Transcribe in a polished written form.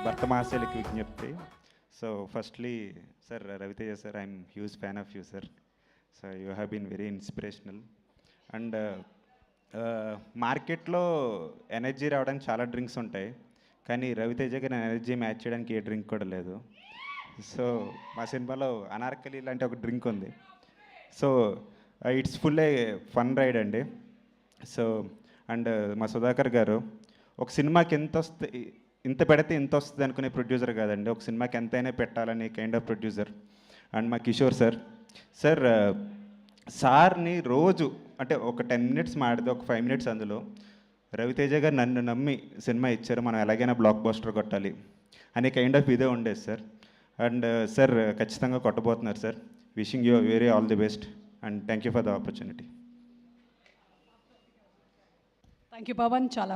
భర్త మహాశయులకి విజ్ఞప్తి. So firstly sir Ravi Teja sir, I'm huge fan of you sir. So you have been very inspirational. And మార్కెట్లో energy రావడానికి చాలా డ్రింక్స్ ఉంటాయి, కానీ రవితేజ గారి ఎనర్జీ మ్యాచ్ చేయడానికి ఏ డ్రింక్ కూడా లేదు. సో మా సినిమాలో అనార్కలి లాంటి ఒక డ్రింక్ ఉంది. So it's full a fun ride అండి. సో అండ్ మా సుధాకర్ గారు ఒక సినిమాకి ఇంత పెడితే ఇంత వస్తుంది అనుకునే ప్రొడ్యూసర్ కాదండి, ఒక సినిమాకి ఎంతైనా పెట్టాలని కైండ్ ఆఫ్ ప్రొడ్యూసర్. అండ్ మా కిషోర్ సార్, సార్ సార్ని రోజు అంటే ఒక 10 మినిట్స్ మాడితే ఒక 5 మినిట్స్ అందులో రవితేజ గారు నన్ను నమ్మి సినిమా ఇచ్చారు, మనం ఎలాగైనా బ్లాక్ బస్టర్ కొట్టాలి అనే కైండ్ ఆఫ్ ఇదే ఉండేది సార్. అండ్ సార్ ఖచ్చితంగా కొట్టబోతున్నారు sir. Wishing you very all the best and thank you for the opportunity. Thank you Pavan. చాలా